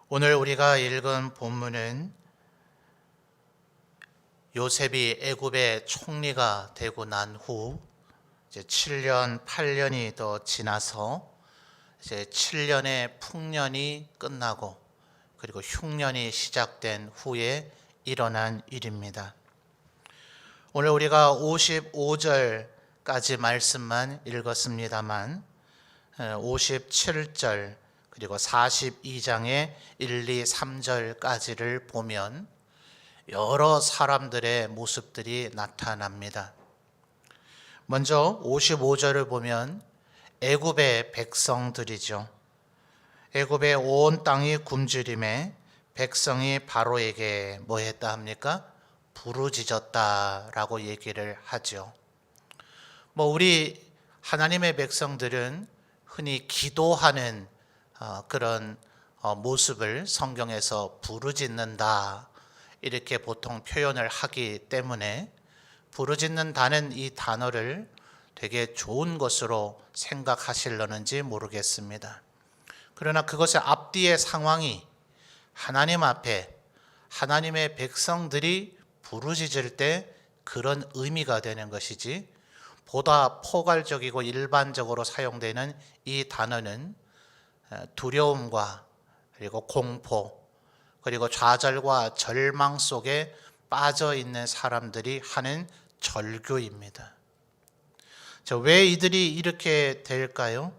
오늘 우리가 읽은 본문은 요셉이 애굽의 총리가 되고 난 후 이제 7년, 8년이 더 지나서 이제 7년의 풍년이 끝나고 그리고 흉년이 시작된 후에 일어난 일입니다. 오늘 우리가 55절까지 말씀만 읽었습니다만 57절 그리고 42장의 1, 2, 3절까지를 보면 여러 사람들의 모습들이 나타납니다. 먼저 55절을 보면 애굽의 백성들이죠. 애굽의 온 땅이 굶주림에 백성이 바로에게 뭐 했다 합니까? 부르짖었다라고 얘기를 하죠. 우리 하나님의 백성들은 흔히 기도하는 그런 모습을 성경에서 부르짖는다 이렇게 보통 표현을 하기 때문에 부르짖는다는 이 단어를 되게 좋은 것으로 생각하시려는지 모르겠습니다. 그러나 그것의 앞뒤의 상황이 하나님 앞에 하나님의 백성들이 부르짖을 때 그런 의미가 되는 것이지, 보다 포괄적이고 일반적으로 사용되는 이 단어는 두려움과 그리고 공포 그리고 좌절과 절망 속에 빠져 있는 사람들이 하는 절규입니다. 왜 이들이 이렇게 될까요?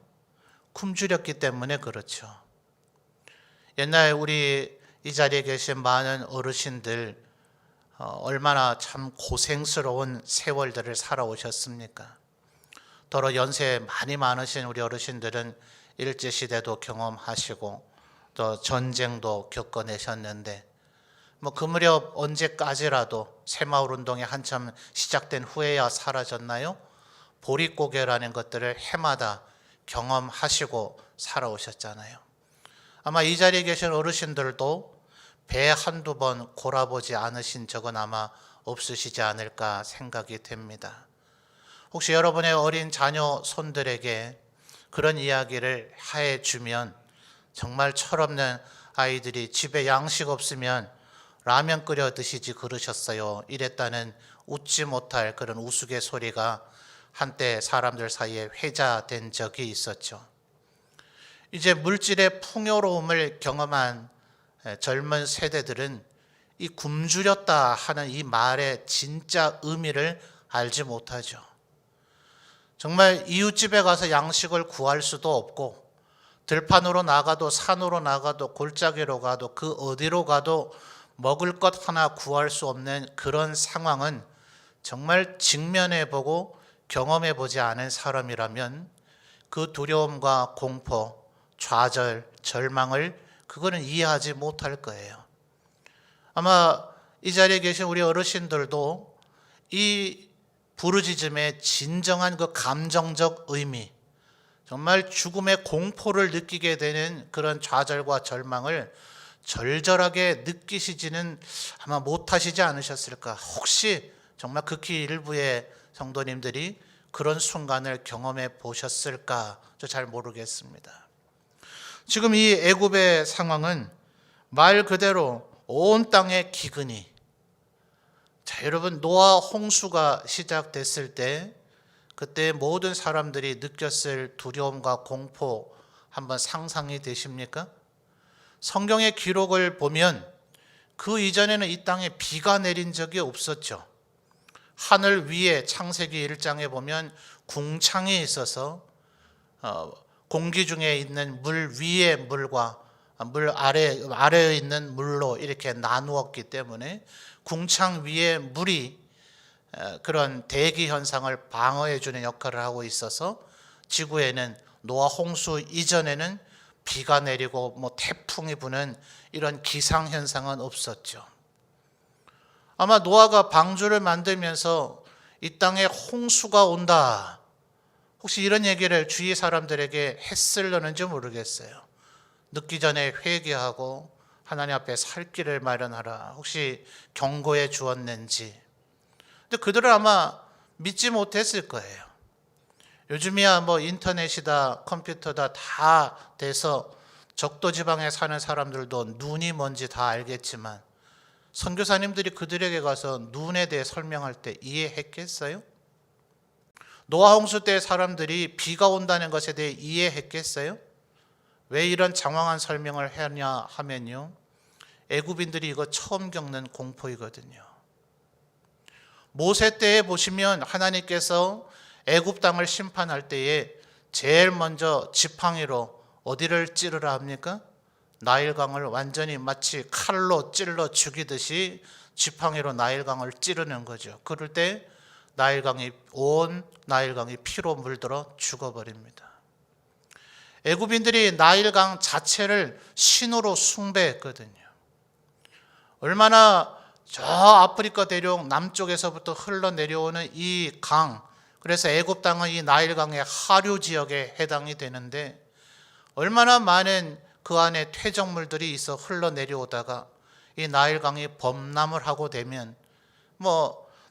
굶주렸기 때문에 그렇죠. 옛날 우리 이 자리에 계신 많은 어르신들 얼마나 참 고생스러운 세월들을 살아오셨습니까? 더러 연세 많이 많으신 우리 어르신들은 일제시대도 경험하시고 또 전쟁도 겪어내셨는데 그 무렵 언제까지라도 새마을운동이 한참 시작된 후에야 사라졌나요? 보릿고개라는 것들을 해마다 경험하시고 살아오셨잖아요. 아마 이 자리에 계신 어르신들도 배 한두 번 골아보지 않으신 적은 아마 없으시지 않을까 생각이 됩니다. 혹시 여러분의 어린 자녀 손들에게 그런 이야기를 해주면 정말 철없는 아이들이 집에 양식 없으면 라면 끓여 드시지 그러셨어요 이랬다는 웃지 못할 그런 우스갯소리가 한때 사람들 사이에 회자된 적이 있었죠. 이제 물질의 풍요로움을 경험한 젊은 세대들은 이 굶주렸다 하는 이 말의 진짜 의미를 알지 못하죠. 정말 이웃집에 가서 양식을 구할 수도 없고 들판으로 나가도 산으로 나가도 골짜기로 가도 그 어디로 가도 먹을 것 하나 구할 수 없는 그런 상황은 정말 직면해보고 경험해보지 않은 사람이라면 그 두려움과 공포, 좌절, 절망을 그거는 이해하지 못할 거예요. 아마 이 자리에 계신 우리 어르신들도 이 부르짖음의 진정한 그 감정적 의미, 정말 죽음의 공포를 느끼게 되는 그런 좌절과 절망을 절절하게 느끼시지는 아마 못하시지 않으셨을까. 혹시 정말 극히 일부의 성도님들이 그런 순간을 경험해 보셨을까 저 잘 모르겠습니다. 지금 이 애굽의 상황은 말 그대로 온 땅의 기근이, 여러분 노아 홍수가 시작됐을 때 그때 모든 사람들이 느꼈을 두려움과 공포 한번 상상이 되십니까? 성경의 기록을 보면 그 이전에는 이 땅에 비가 내린 적이 없었죠. 하늘 위에 창세기 1장에 보면 궁창이 있어서 공기 중에 있는 물 위의 물과 물 아래에 있는 물로 이렇게 나누었기 때문에 궁창 위에 물이 그런 대기 현상을 방어해 주는 역할을 하고 있어서 지구에는 노아 홍수 이전에는 비가 내리고 태풍이 부는 이런 기상 현상은 없었죠. 아마 노아가 방주를 만들면서 이 땅에 홍수가 온다, 혹시 이런 얘기를 주위 사람들에게 했을려는지 모르겠어요. 늦기 전에 회개하고 하나님 앞에 살 길을 마련하라, 혹시 경고해 주었는지. 근데 그들은 아마 믿지 못했을 거예요. 요즘이야 인터넷이다 컴퓨터다 다 돼서 적도 지방에 사는 사람들도 눈이 뭔지 다 알겠지만 선교사님들이 그들에게 가서 눈에 대해 설명할 때 이해했겠어요? 노아 홍수 때 사람들이 비가 온다는 것에 대해 이해했겠어요? 왜 이런 장황한 설명을 하냐 하면요, 애굽인들이 이거 처음 겪는 공포이거든요. 모세 때에 보시면 하나님께서 애굽 땅을 심판할 때에 제일 먼저 지팡이로 어디를 찌르라 합니까? 나일강을 완전히 마치 칼로 찔러 죽이듯이 지팡이로 나일강을 찌르는 거죠. 그럴 때 온 나일강이 피로 물들어 죽어버립니다. 애굽인들이 나일강 자체를 신으로 숭배했거든요. 얼마나 저 아프리카 대륙 남쪽에서부터 흘러내려오는 이 강, 그래서 애굽 땅은 이 나일강의 하류 지역에 해당이 되는데 얼마나 많은 그 안에 퇴적물들이 있어 흘러내려오다가 이 나일강이 범람을 하고 되면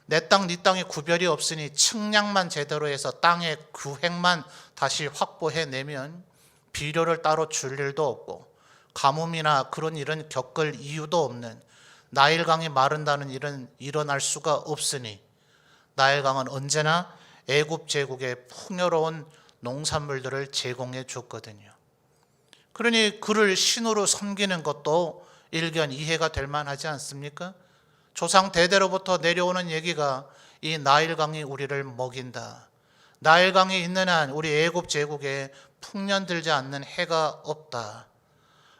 내 땅, 네 땅에 구별이 없으니 측량만 제대로 해서 땅의 규획만 다시 확보해내면 비료를 따로 줄 일도 없고 가뭄이나 그런 일은 겪을 이유도 없는 나일강이 마른다는 일은 일어날 수가 없으니 나일강은 언제나 애굽 제국에 풍요로운 농산물들을 제공해 줬거든요. 그러니 그를 신으로 섬기는 것도 일견 이해가 될 만하지 않습니까? 조상 대대로부터 내려오는 얘기가 이 나일강이 우리를 먹인다. 나일강이 있는 한 우리 애굽 제국에 풍년 들지 않는 해가 없다.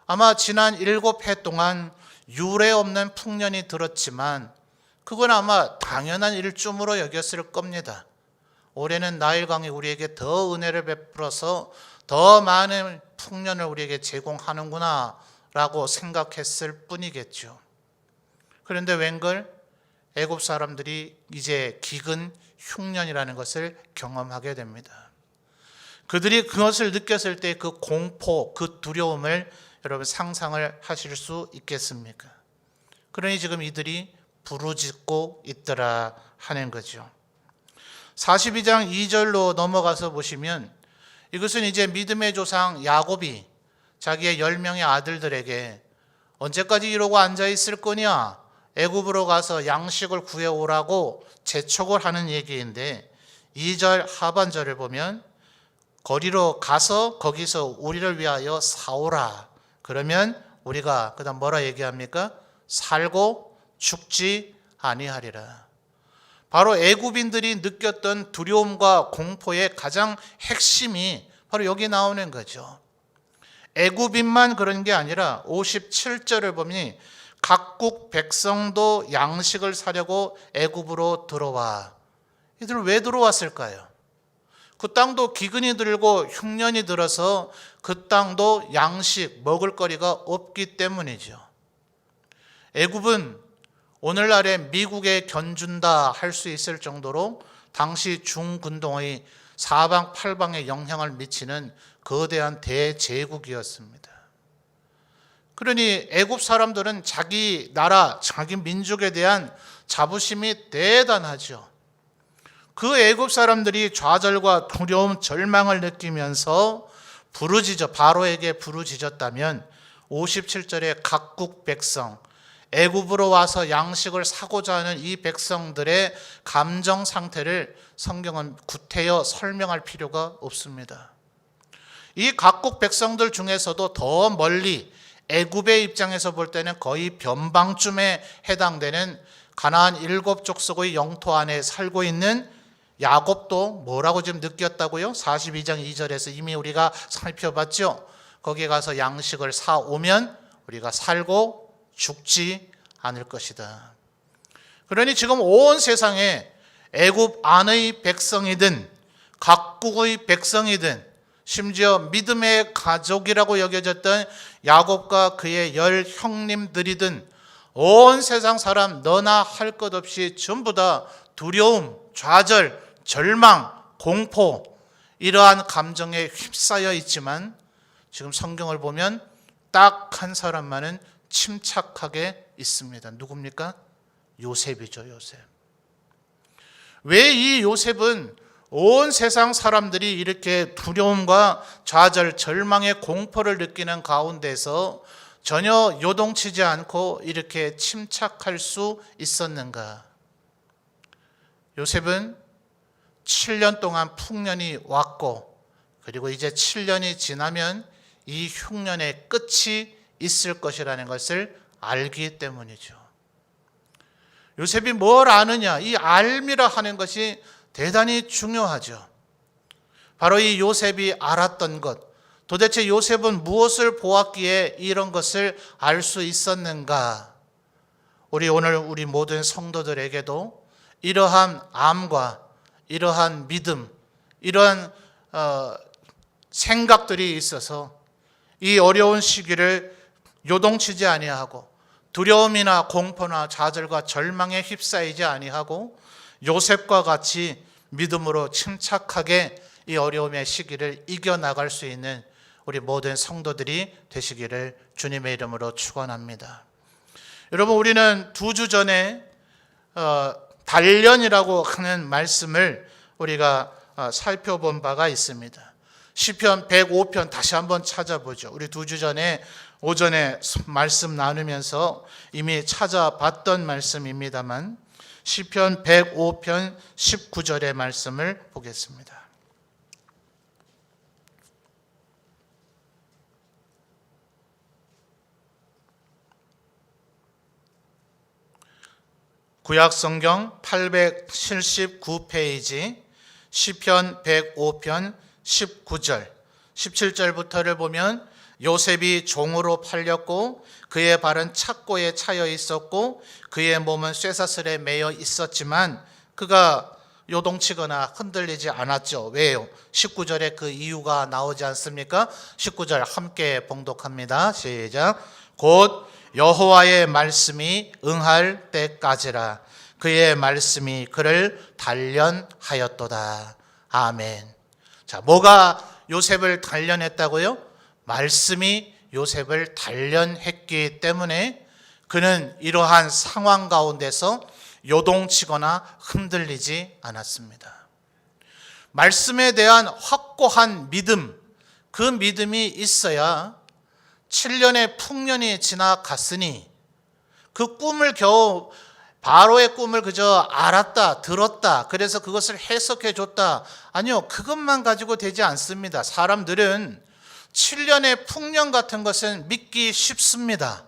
아마 지난 7해 동안 유례 없는 풍년이 들었지만 그건 아마 당연한 일쯤으로 여겼을 겁니다. 올해는 나일강이 우리에게 더 은혜를 베풀어서 더 많은 풍년을 우리에게 제공하는구나 라고 생각했을 뿐이겠죠. 그런데 웬걸 애굽 사람들이 이제 기근 흉년이라는 것을 경험하게 됩니다. 그들이 그것을 느꼈을 때 그 공포, 그 두려움을 여러분 상상을 하실 수 있겠습니까? 그러니 지금 이들이 부르짖고 있더라 하는 거죠. 42장 2절로 넘어가서 보시면 이것은 이제 믿음의 조상 야곱이 자기의 10명의 아들들에게 언제까지 이러고 앉아있을 거냐, 애굽으로 가서 양식을 구해오라고 재촉을 하는 얘기인데 2절 하반절을 보면 거리로 가서 거기서 우리를 위하여 사오라. 그러면 우리가 그다음 뭐라 얘기합니까? 살고 죽지 아니하리라. 바로 애굽인들이 느꼈던 두려움과 공포의 가장 핵심이 바로 여기 나오는 거죠. 애굽인만 그런 게 아니라 57절을 보니 각국 백성도 양식을 사려고 애굽으로 들어와. 이들 왜 들어왔을까요? 그 땅도 기근이 들고 흉년이 들어서 그 땅도 양식, 먹을거리가 없기 때문이죠. 애굽은 오늘날의 미국에 견준다 할 수 있을 정도로 당시 중근동의 사방팔방에 영향을 미치는 거대한 대제국이었습니다. 그러니 애굽 사람들은 자기 나라, 자기 민족에 대한 자부심이 대단하죠. 그 애굽 사람들이 좌절과 두려움, 절망을 느끼면서 바로에게 부르짖었다면 57절에 각국 백성, 애굽으로 와서 양식을 사고자 하는 이 백성들의 감정 상태를 성경은 구태여 설명할 필요가 없습니다. 이 각국 백성들 중에서도 더 멀리 애굽의 입장에서 볼 때는 거의 변방쯤에 해당되는 가나안 7족속의 영토 안에 살고 있는 야곱도 뭐라고 지금 느꼈다고요? 42장 2절에서 이미 우리가 살펴봤죠. 거기에 가서 양식을 사오면 우리가 살고 죽지 않을 것이다. 그러니 지금 온 세상에 애굽 안의 백성이든 각국의 백성이든 심지어 믿음의 가족이라고 여겨졌던 야곱과 그의 10 형님들이든 온 세상 사람 너나 할 것 없이 전부 다 두려움, 좌절, 절망, 공포 이러한 감정에 휩싸여 있지만 지금 성경을 보면 딱 한 사람만은 침착하게 있습니다. 누굽니까? 요셉이죠, 요셉. 왜 이 요셉은 온 세상 사람들이 이렇게 두려움과 좌절, 절망의 공포를 느끼는 가운데서 전혀 요동치지 않고 이렇게 침착할 수 있었는가? 요셉은 7년 동안 풍년이 왔고, 그리고 이제 7년이 지나면 이 흉년의 끝이 있을 것이라는 것을 알기 때문이죠. 요셉이 뭘 아느냐? 이 알미라 하는 것이 대단히 중요하죠. 바로 이 요셉이 알았던 것, 도대체 요셉은 무엇을 보았기에 이런 것을 알 수 있었는가? 오늘 우리 모든 성도들에게도 이러한 암과 이러한 믿음, 이러한 생각들이 있어서 이 어려운 시기를 요동치지 아니하고 두려움이나 공포나 좌절과 절망에 휩싸이지 아니하고 요셉과 같이 믿음으로 침착하게 이 어려움의 시기를 이겨나갈 수 있는 우리 모든 성도들이 되시기를 주님의 이름으로 축원합니다. 여러분, 우리는 2주 전에 단련이라고 하는 말씀을 우리가 살펴본 바가 있습니다. 시편 105편 다시 한번 찾아보죠. 우리 2주 전에 오전에 말씀 나누면서 이미 찾아봤던 말씀입니다만 시편 105편 19절의 말씀을 보겠습니다. 구약성경 879페이지 시편 105편 19절 17절부터를 보면 요셉이 종으로 팔렸고 그의 발은 착고에 차여 있었고 그의 몸은 쇠사슬에 매여 있었지만 그가 요동치거나 흔들리지 않았죠. 왜요? 19절에 그 이유가 나오지 않습니까? 19절 함께 봉독합니다. 시작. 곧 여호와의 말씀이 응할 때까지라 그의 말씀이 그를 단련하였도다. 아멘. 자, 뭐가 요셉을 단련했다고요? 말씀이 요셉을 단련했기 때문에 그는 이러한 상황 가운데서 요동치거나 흔들리지 않았습니다. 말씀에 대한 확고한 믿음, 그 믿음이 있어야 7년의 풍년이 지나갔으니 그 꿈을 겨우 바로의 꿈을 그저 알았다, 들었다, 그래서 그것을 해석해 줬다. 아니요, 그것만 가지고 되지 않습니다. 사람들은 7년의 풍년 같은 것은 믿기 쉽습니다.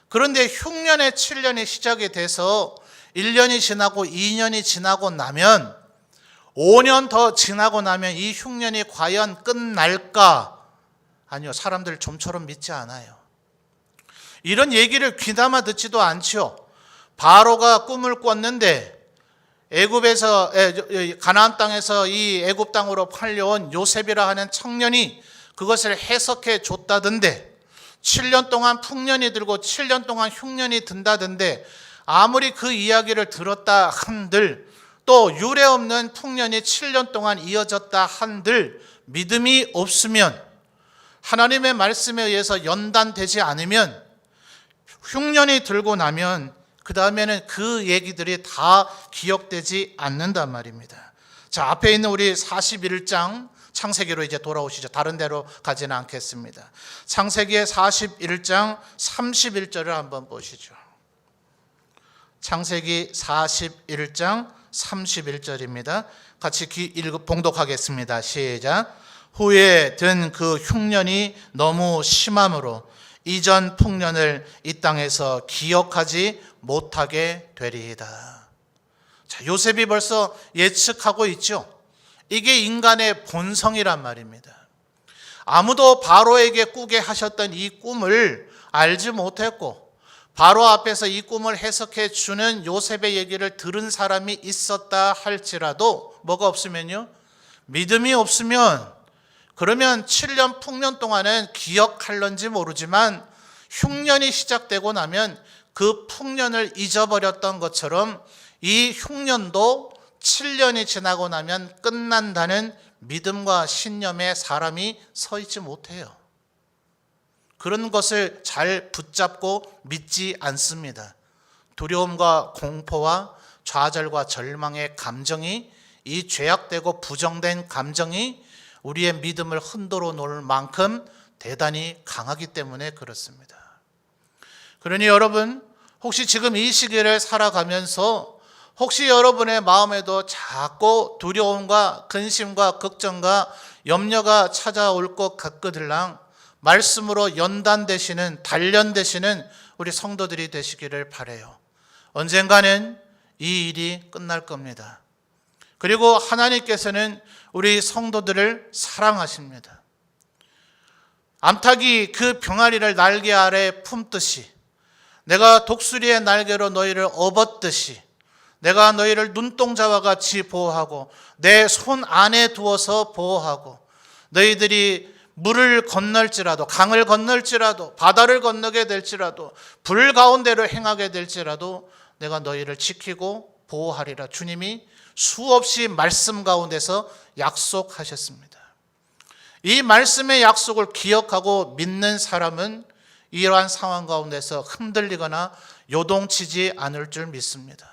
그런데 흉년의 7년이 시작이 돼서 1년이 지나고 2년이 지나고 나면 5년 더 지나고 나면 이 흉년이 과연 끝날까? 아니요, 사람들 좀처럼 믿지 않아요. 이런 얘기를 귀담아 듣지도 않죠. 바로가 꿈을 꿨는데 애굽에서 가나안 땅에서 이 애굽 땅으로 팔려온 요셉이라 하는 청년이 그것을 해석해 줬다던데 7년 동안 풍년이 들고 7년 동안 흉년이 든다던데 아무리 그 이야기를 들었다 한들 또 유례 없는 풍년이 7년 동안 이어졌다 한들 믿음이 없으면 하나님의 말씀에 의해서 연단되지 않으면 흉년이 들고 나면 그 다음에는 그 얘기들이 다 기억되지 않는단 말입니다. 자, 앞에 있는 우리 41장 창세기로 이제 돌아오시죠. 다른 데로 가지는 않겠습니다. 창세기의 41장 31절을 한번 보시죠. 창세기 41장 31절입니다. 같이 봉독하겠습니다. 시작. 후에 든 그 흉년이 너무 심함으로 이전 풍년을 이 땅에서 기억하지 못하게 되리이다. 자, 요셉이 벌써 예측하고 있죠. 이게 인간의 본성이란 말입니다. 아무도 바로에게 꾸게 하셨던 이 꿈을 알지 못했고 바로 앞에서 이 꿈을 해석해 주는 요셉의 얘기를 들은 사람이 있었다 할지라도 뭐가 없으면요? 믿음이 없으면 그러면 7년 풍년 동안은 기억할런지 모르지만 흉년이 시작되고 나면 그 풍년을 잊어버렸던 것처럼 이 흉년도 7년이 지나고 나면 끝난다는 믿음과 신념에 사람이 서 있지 못해요. 그런 것을 잘 붙잡고 믿지 않습니다. 두려움과 공포와 좌절과 절망의 감정이 이 죄악되고 부정된 감정이 우리의 믿음을 흔들어 놓을 만큼 대단히 강하기 때문에 그렇습니다. 그러니 여러분, 혹시 지금 이 시기를 살아가면서 혹시 여러분의 마음에도 자꾸 두려움과 근심과 걱정과 염려가 찾아올 것 같거들랑 말씀으로 연단되시는, 단련되시는 우리 성도들이 되시기를 바라요. 언젠가는 이 일이 끝날 겁니다. 그리고 하나님께서는 우리 성도들을 사랑하십니다. 암탉이 그 병아리를 날개 아래 품듯이, 내가 독수리의 날개로 너희를 업었듯이 내가 너희를 눈동자와 같이 보호하고 내 손 안에 두어서 보호하고, 너희들이 물을 건널지라도, 강을 건널지라도, 바다를 건너게 될지라도, 불 가운데로 행하게 될지라도 내가 너희를 지키고 보호하리라. 주님이 수없이 말씀 가운데서 약속하셨습니다. 이 말씀의 약속을 기억하고 믿는 사람은 이러한 상황 가운데서 흔들리거나 요동치지 않을 줄 믿습니다.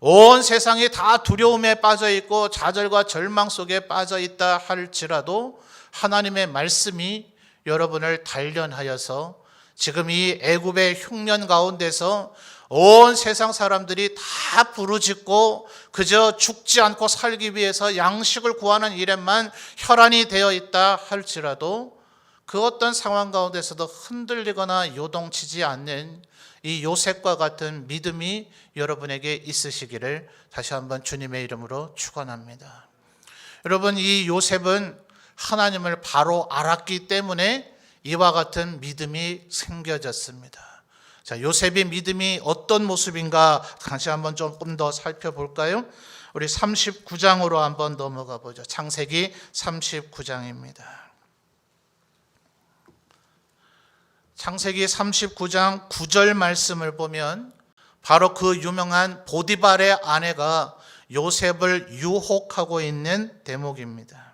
온 세상이 다 두려움에 빠져 있고 좌절과 절망 속에 빠져 있다 할지라도 하나님의 말씀이 여러분을 단련하여서 지금 이 애굽의 흉년 가운데서 온 세상 사람들이 다 부르짖고 그저 죽지 않고 살기 위해서 양식을 구하는 일에만 혈안이 되어 있다 할지라도 그 어떤 상황 가운데서도 흔들리거나 요동치지 않는 이 요셉과 같은 믿음이 여러분에게 있으시기를 다시 한번 주님의 이름으로 축원합니다. 여러분, 이 요셉은 하나님을 바로 알았기 때문에 이와 같은 믿음이 생겨졌습니다. 자, 요셉의 믿음이 어떤 모습인가 다시 한번 조금 더 살펴볼까요? 우리 39장으로 한번 넘어가 보죠. 창세기 39장입니다. 창세기 39장 9절 말씀을 보면 바로 그 유명한 보디발의 아내가 요셉을 유혹하고 있는 대목입니다.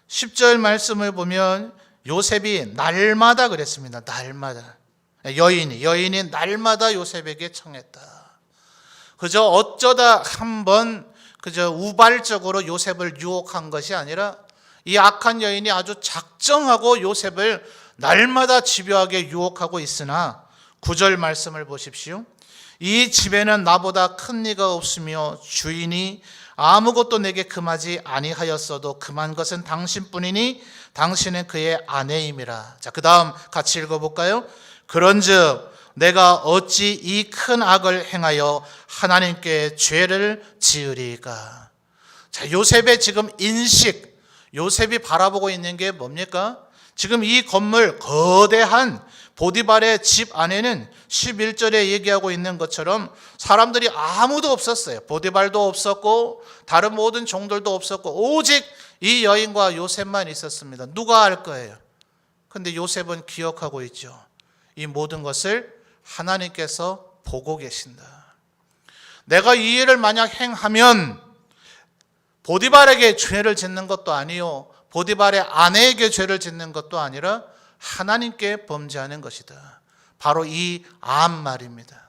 10절 말씀을 보면 요셉이 날마다 그랬습니다. 날마다. 여인이 날마다 요셉에게 청했다. 그저 어쩌다 한번 그저 우발적으로 요셉을 유혹한 것이 아니라 이 악한 여인이 아주 작정하고 요셉을 날마다 집요하게 유혹하고 있으나 9절 말씀을 보십시오. 이 집에는 나보다 큰 이가 없으며 주인이 아무것도 내게 금하지 아니하였어도 금한 것은 당신뿐이니 당신은 그의 아내임이라. 자, 그 다음 같이 읽어볼까요? 그런즉 내가 어찌 이 큰 악을 행하여 하나님께 죄를 지으리까. 자, 요셉의 지금 인식, 요셉이 바라보고 있는 게 뭡니까? 지금 이 건물 거대한 보디발의 집 안에는 11절에 얘기하고 있는 것처럼 사람들이 아무도 없었어요. 보디발도 없었고 다른 모든 종들도 없었고 오직 이 여인과 요셉만 있었습니다. 누가 알 거예요? 근데 요셉은 기억하고 있죠. 이 모든 것을 하나님께서 보고 계신다. 내가 이 일을 만약 행하면 보디발에게 죄를 짓는 것도 아니요, 보디발의 아내에게 죄를 짓는 것도 아니라 하나님께 범죄하는 것이다. 바로 이 말입니다.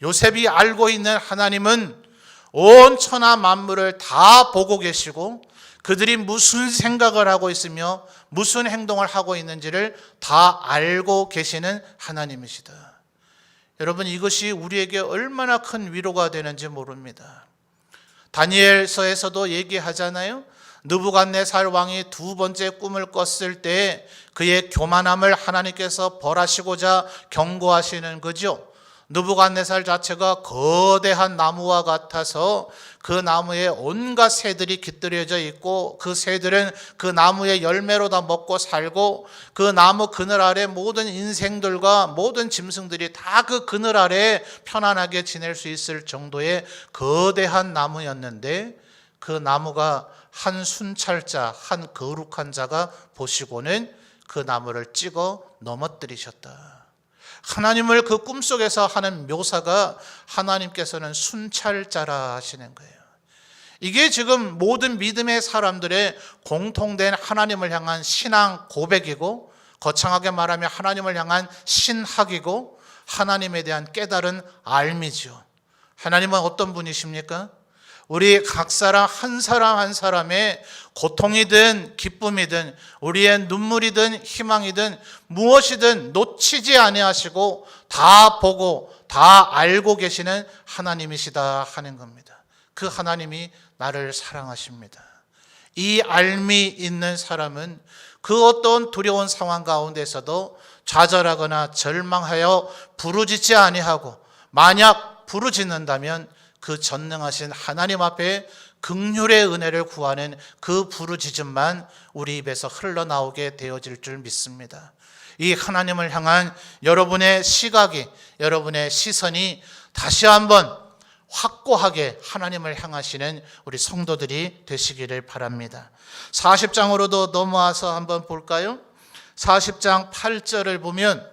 요셉이 알고 있는 하나님은 온 천하 만물을 다 보고 계시고 그들이 무슨 생각을 하고 있으며 무슨 행동을 하고 있는지를 다 알고 계시는 하나님이시다. 여러분, 이것이 우리에게 얼마나 큰 위로가 되는지 모릅니다. 다니엘서에서도 얘기하잖아요. 느부갓네살 왕이 두 번째 꿈을 꿨을 때 그의 교만함을 하나님께서 벌하시고자 경고하시는 거죠. 느부갓네살 자체가 거대한 나무와 같아서 그 나무에 온갖 새들이 깃들여져 있고 그 새들은 그 나무의 열매로 다 먹고 살고 그 나무 그늘 아래 모든 인생들과 모든 짐승들이 다 그 그늘 아래 편안하게 지낼 수 있을 정도의 거대한 나무였는데 그 나무가 한 순찰자, 한 거룩한 자가 보시고는 그 나무를 찍어 넘어뜨리셨다. 하나님을 그 꿈속에서 하는 묘사가 하나님께서는 순찰자라 하시는 거예요. 이게 지금 모든 믿음의 사람들의 공통된 하나님을 향한 신앙 고백이고 거창하게 말하면 하나님을 향한 신학이고 하나님에 대한 깨달은 알미죠. 하나님은 어떤 분이십니까? 우리 각 사람 한 사람의 고통이든 기쁨이든 우리의 눈물이든 희망이든 무엇이든 놓치지 아니하시고 다 보고 다 알고 계시는 하나님이시다 하는 겁니다. 그 하나님이 나를 사랑하십니다. 이 알미 있는 사람은 그 어떤 두려운 상황 가운데서도 좌절하거나 절망하여 부르짖지 아니하고, 만약 부르짖는다면 그 전능하신 하나님 앞에 긍휼의 은혜를 구하는 그 부르짖음만 우리 입에서 흘러나오게 되어질 줄 믿습니다. 이 하나님을 향한 여러분의 시각이, 여러분의 시선이 다시 한번 확고하게 하나님을 향하시는 우리 성도들이 되시기를 바랍니다. 40장으로도 넘어와서 한번 볼까요? 40장 8절을 보면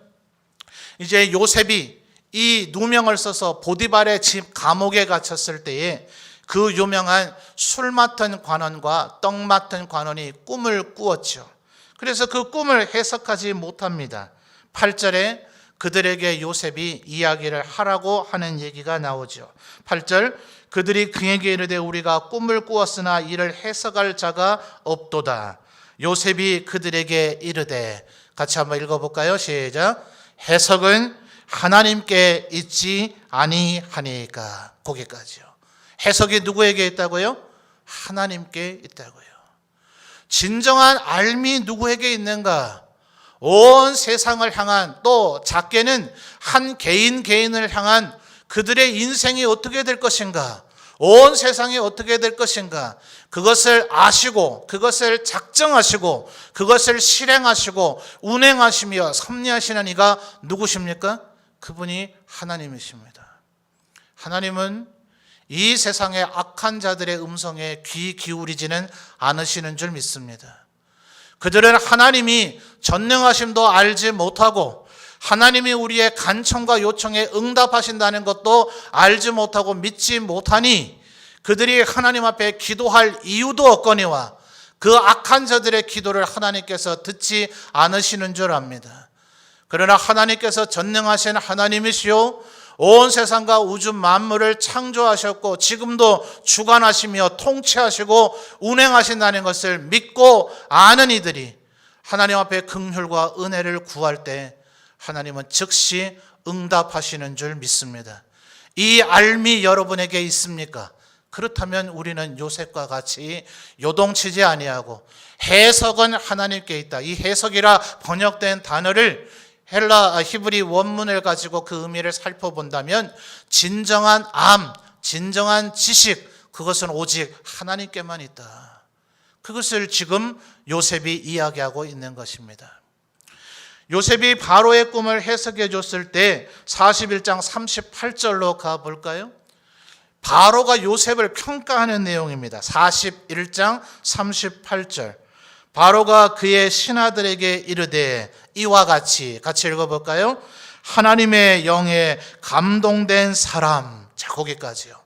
이제 요셉이 이 누명을 써서 보디발의 집 감옥에 갇혔을 때에 그 유명한 술 맡은 관원과 떡 맡은 관원이 꿈을 꾸었죠. 그래서 그 꿈을 해석하지 못합니다. 8절에 그들에게 요셉이 이야기를 하라고 하는 얘기가 나오죠. 8절, 그들이 그에게 이르되 우리가 꿈을 꾸었으나 이를 해석할 자가 없도다. 요셉이 그들에게 이르되, 같이 한번 읽어볼까요? 시작. 해석은 하나님께 있지 아니하니까. 거기까지요. 해석이 누구에게 있다고요? 하나님께 있다고요. 진정한 알미 누구에게 있는가? 온 세상을 향한, 또 작게는 한 개인을 향한 그들의 인생이 어떻게 될 것인가, 온 세상이 어떻게 될 것인가, 그것을 아시고 그것을 작정하시고 그것을 실행하시고 운행하시며 섭리하시는 이가 누구십니까? 그분이 하나님이십니다. 하나님은 이 세상의 악한 자들의 음성에 귀 기울이지는 않으시는 줄 믿습니다. 그들은 하나님이 전능하심도 알지 못하고 하나님이 우리의 간청과 요청에 응답하신다는 것도 알지 못하고 믿지 못하니 그들이 하나님 앞에 기도할 이유도 없거니와 그 악한 자들의 기도를 하나님께서 듣지 않으시는 줄 압니다. 그러나 하나님께서 전능하신 하나님이시요 온 세상과 우주 만물을 창조하셨고 지금도 주관하시며 통치하시고 운행하신다는 것을 믿고 아는 이들이 하나님 앞에 긍휼과 은혜를 구할 때 하나님은 즉시 응답하시는 줄 믿습니다. 이 알미 여러분에게 있습니까? 그렇다면 우리는 요셉과 같이 요동치지 아니하고 해석은 하나님께 있다. 이 해석이라 번역된 단어를 헬라 히브리 원문을 가지고 그 의미를 살펴본다면 진정한 암, 진정한 지식, 그것은 오직 하나님께만 있다. 그것을 지금 요셉이 이야기하고 있는 것입니다. 요셉이 바로의 꿈을 해석해 줬을 때 41장 38절로 가볼까요? 바로가 요셉을 평가하는 내용입니다. 41장 38절. 바로가 그의 신하들에게 이르되 이와 같이 읽어볼까요? 하나님의 영에 감동된 사람. 자, 거기까지요.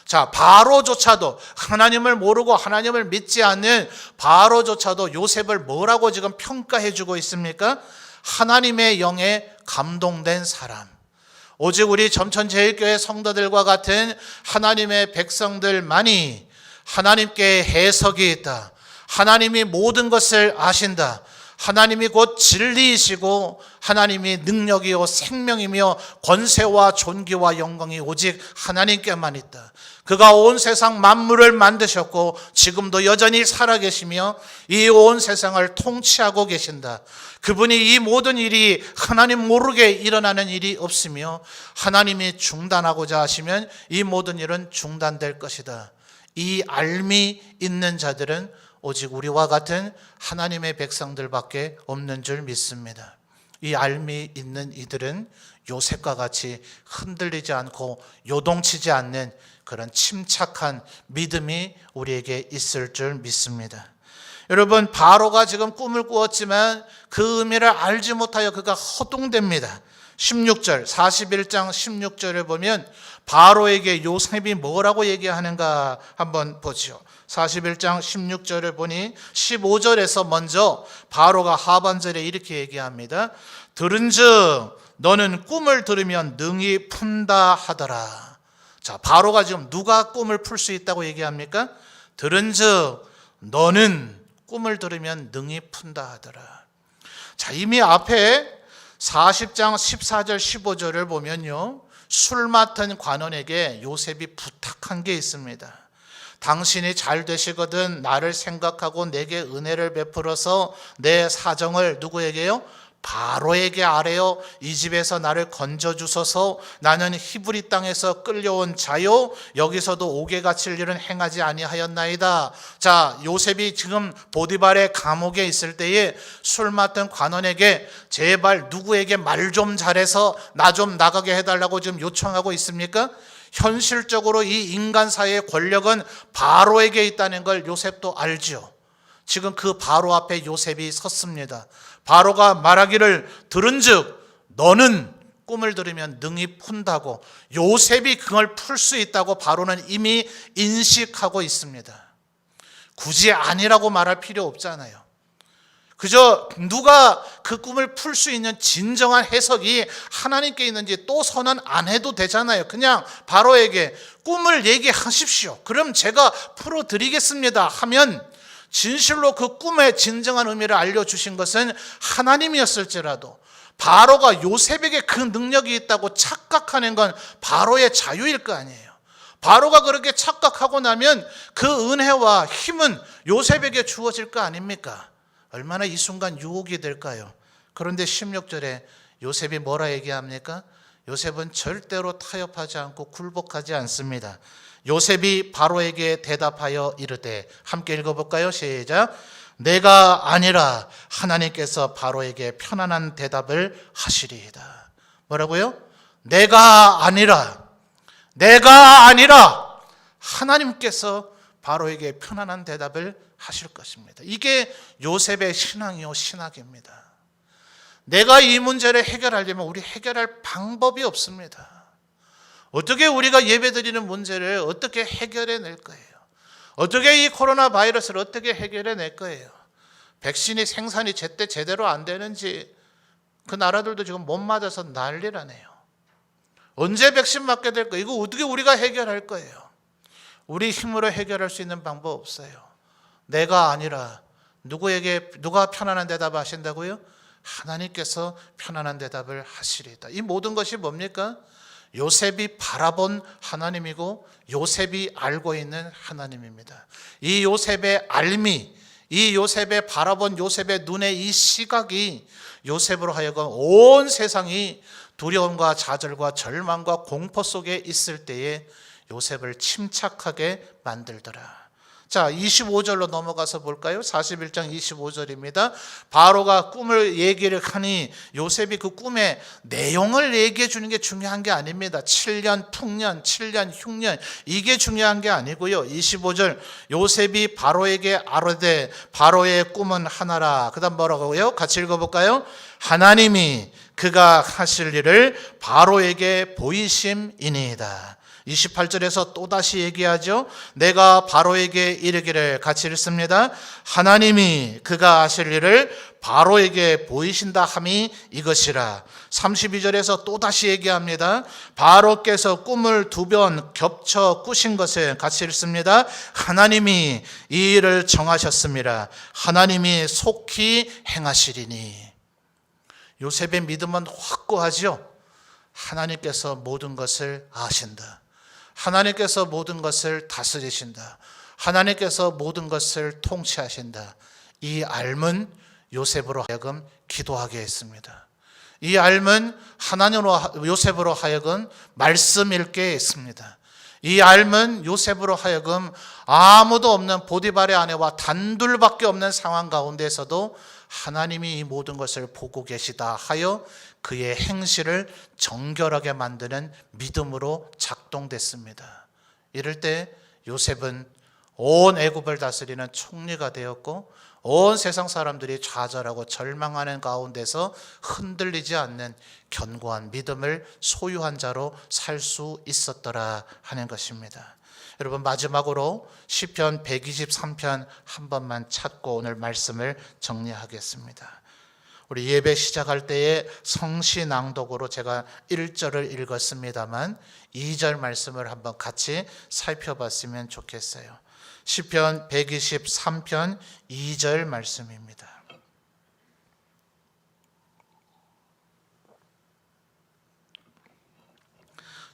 자, 바로조차도 하나님을 모르고 하나님을 믿지 않는 바로조차도 요셉을 뭐라고 지금 평가해 주고 있습니까? 하나님의 영에 감동된 사람. 오직 우리 점천제일교회 성도들과 같은 하나님의 백성들만이 하나님께 해석이 있다. 하나님이 모든 것을 아신다. 하나님이 곧 진리이시고 하나님이 능력이요 생명이며 권세와 존귀와 영광이 오직 하나님께만 있다. 그가 온 세상 만물을 만드셨고 지금도 여전히 살아계시며 이 온 세상을 통치하고 계신다. 그분이 이 모든 일이 하나님 모르게 일어나는 일이 없으며 하나님이 중단하고자 하시면 이 모든 일은 중단될 것이다. 이 알미 있는 자들은 오직 우리와 같은 하나님의 백성들밖에 없는 줄 믿습니다. 이 알미 있는 이들은 요셉과 같이 흔들리지 않고 요동치지 않는 그런 침착한 믿음이 우리에게 있을 줄 믿습니다. 여러분, 바로가 지금 꿈을 꾸었지만 그 의미를 알지 못하여 그가 허둥댑니다. 16절, 41장 16절을 보면 바로에게 요셉이 뭐라고 얘기하는가 한번 보죠. 41장 16절을 보니 15절에서 먼저 바로가 하반절에 이렇게 얘기합니다. 들은즉 너는 꿈을 들으면 능히 푼다 하더라. 자, 바로가 지금 누가 꿈을 풀 수 있다고 얘기합니까? 들은즉 너는 꿈을 들으면 능히 푼다 하더라. 자, 이미 앞에 40장 14절 15절을 보면요, 술 맡은 관원에게 요셉이 부탁한 게 있습니다. 당신이 잘 되시거든 나를 생각하고 내게 은혜를 베풀어서 내 사정을 누구에게요? 바로에게 아뢰어 이 집에서 나를 건져주소서. 나는 히브리 땅에서 끌려온 자요 여기서도 옥에 갇힐 일은 행하지 아니하였나이다. 자, 요셉이 지금 보디발의 감옥에 있을 때에 술 맡은 관원에게 제발 누구에게 말 좀 잘해서 나 좀 나가게 해달라고 지금 요청하고 있습니까? 현실적으로 이 인간 사회의 권력은 바로에게 있다는 걸 요셉도 알죠. 지금 그 바로 앞에 요셉이 섰습니다. 바로가 말하기를 들은즉 너는 꿈을 들으면 능히 푼다고, 요셉이 그걸 풀 수 있다고 바로는 이미 인식하고 있습니다. 굳이 아니라고 말할 필요 없잖아요. 그저 누가 그 꿈을 풀 수 있는 진정한 해석이 하나님께 있는지 또 선언 안 해도 되잖아요. 그냥 바로에게 꿈을 얘기하십시오. 그럼 제가 풀어드리겠습니다 하면 진실로 그 꿈의 진정한 의미를 알려주신 것은 하나님이었을지라도 바로가 요셉에게 그 능력이 있다고 착각하는 건 바로의 자유일 거 아니에요. 바로가 그렇게 착각하고 나면 그 은혜와 힘은 요셉에게 주어질 거 아닙니까? 얼마나 이 순간 유혹이 될까요? 그런데 16절에 요셉이 뭐라 얘기합니까? 요셉은 절대로 타협하지 않고 굴복하지 않습니다. 요셉이 바로에게 대답하여 이르되, 함께 읽어볼까요? 시작. 내가 아니라 하나님께서 바로에게 편안한 대답을 하시리이다. 뭐라고요? 내가 아니라 하나님께서 바로에게 편안한 대답을 하실 것입니다. 이게 요셉의 신앙이요 신학입니다. 내가 이 문제를 해결하려면 우리 해결할 방법이 없습니다. 어떻게 우리가 예배드리는 문제를 어떻게 해결해 낼 거예요? 어떻게 이 코로나 바이러스를 어떻게 해결해 낼 거예요? 백신이 생산이 제때 제대로 안 되는지 그 나라들도 지금 못 맞아서 난리라네요. 언제 백신 맞게 될 거예요? 이거 어떻게 우리가 해결할 거예요? 우리 힘으로 해결할 수 있는 방법 없어요. 내가 아니라 누가 편안한 대답을 하신다고요? 하나님께서 편안한 대답을 하시리이다. 이 모든 것이 뭡니까? 요셉이 바라본 하나님이고 요셉이 알고 있는 하나님입니다. 이 요셉의 알미, 이 요셉의 바라본 요셉의 눈의 이 시각이 요셉으로 하여금 온 세상이 두려움과 좌절과 절망과 공포 속에 있을 때에 요셉을 침착하게 만들더라. 자, 25절로 넘어가서 볼까요? 41장 25절입니다. 바로가 꿈을 얘기를 하니 요셉이 그 꿈의 내용을 얘기해 주는 게 중요한 게 아닙니다. 7년 풍년, 7년 흉년 이게 중요한 게 아니고요. 25절 요셉이 바로에게 아뢰되 바로의 꿈은 하나라. 그 다음 뭐라고요? 같이 읽어볼까요? 하나님이 그가 하실 일을 바로에게 보이심이니이다. 28절에서 또다시 얘기하죠. 내가 바로에게 이르기를, 같이 읽습니다. 하나님이 그가 하실 일을 바로에게 보이신다 함이 이것이라. 32절에서 또다시 얘기합니다. 바로께서 꿈을 2번 겹쳐 꾸신 것을, 같이 읽습니다. 하나님이 이 일을 정하셨습니다. 하나님이 속히 행하시리니. 요셉의 믿음은 확고하죠. 하나님께서 모든 것을 아신다. 하나님께서 모든 것을 다스리신다. 하나님께서 모든 것을 통치하신다. 이 알문 요셉으로 하여금 기도하게 했습니다. 이 알문 하나님으로 요셉으로 하여금 말씀 읽게 했습니다. 이 알문 요셉으로 하여금 아무도 없는 보디발의 아내와 단둘밖에 없는 상황 가운데서도 하나님이 이 모든 것을 보고 계시다 하여 그의 행실을 정결하게 만드는 믿음으로 작동됐습니다. 이럴 때 요셉은 온 애굽을 다스리는 총리가 되었고 온 세상 사람들이 좌절하고 절망하는 가운데서 흔들리지 않는 견고한 믿음을 소유한 자로 살 수 있었더라 하는 것입니다. 여러분, 마지막으로 시편 123편 한 번만 찾고 오늘 말씀을 정리하겠습니다. 우리 예배 시작할 때에 성시 낭독으로 제가 1절을 읽었습니다만 2절 말씀을 한번 같이 살펴봤으면 좋겠어요. 시편 123편 2절 말씀입니다.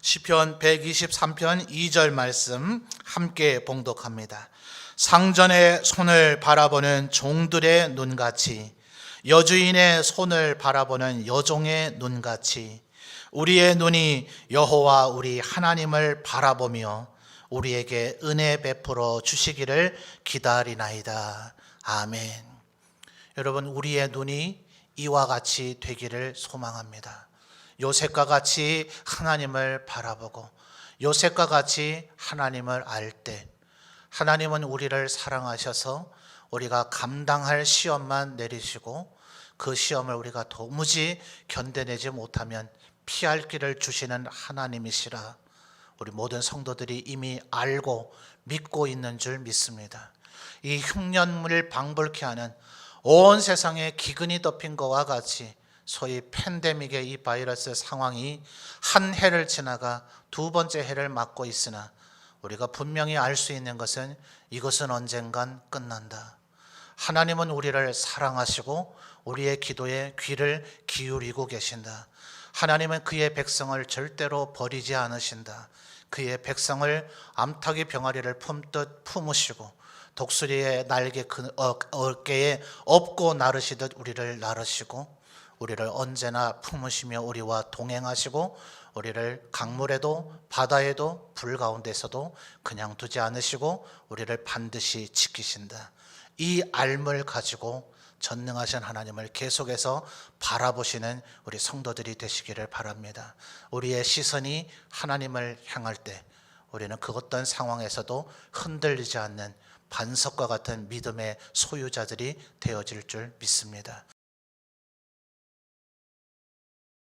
시편 123편 2절 말씀 함께 봉독합니다. 상전의 손을 바라보는 종들의 눈같이, 여주인의 손을 바라보는 여종의 눈같이 우리의 눈이 여호와 우리 하나님을 바라보며 우리에게 은혜 베풀어 주시기를 기다리나이다. 아멘. 여러분, 우리의 눈이 이와 같이 되기를 소망합니다. 요셉과 같이 하나님을 바라보고 요셉과 같이 하나님을 알 때 하나님은 우리를 사랑하셔서 우리가 감당할 시험만 내리시고 그 시험을 우리가 도무지 견뎌내지 못하면 피할 길을 주시는 하나님이시라 우리 모든 성도들이 이미 알고 믿고 있는 줄 믿습니다. 이 흉년을 방불케 하는 온 세상에 기근이 덮인 것과 같이 소위 팬데믹의 이 바이러스 상황이 한 해를 지나가 두 번째 해를 맞고 있으나 우리가 분명히 알 수 있는 것은 이것은 언젠간 끝난다. 하나님은 우리를 사랑하시고 우리의 기도에 귀를 기울이고 계신다. 하나님은 그의 백성을 절대로 버리지 않으신다. 그의 백성을 암탉이 병아리를 품듯 품으시고 독수리의 날개 어깨에 업고 나르시듯 우리를 나르시고 우리를 언제나 품으시며 우리와 동행하시고 우리를 강물에도 바다에도 불 가운데서도 그냥 두지 않으시고 우리를 반드시 지키신다. 이 알물 가지고 전능하신 하나님을 계속해서 바라보시는 우리 성도들이 되시기를 바랍니다. 우리의 시선이 하나님을 향할 때 우리는 그 어떤 상황에서도 흔들리지 않는 반석과 같은 믿음의 소유자들이 되어질 줄 믿습니다.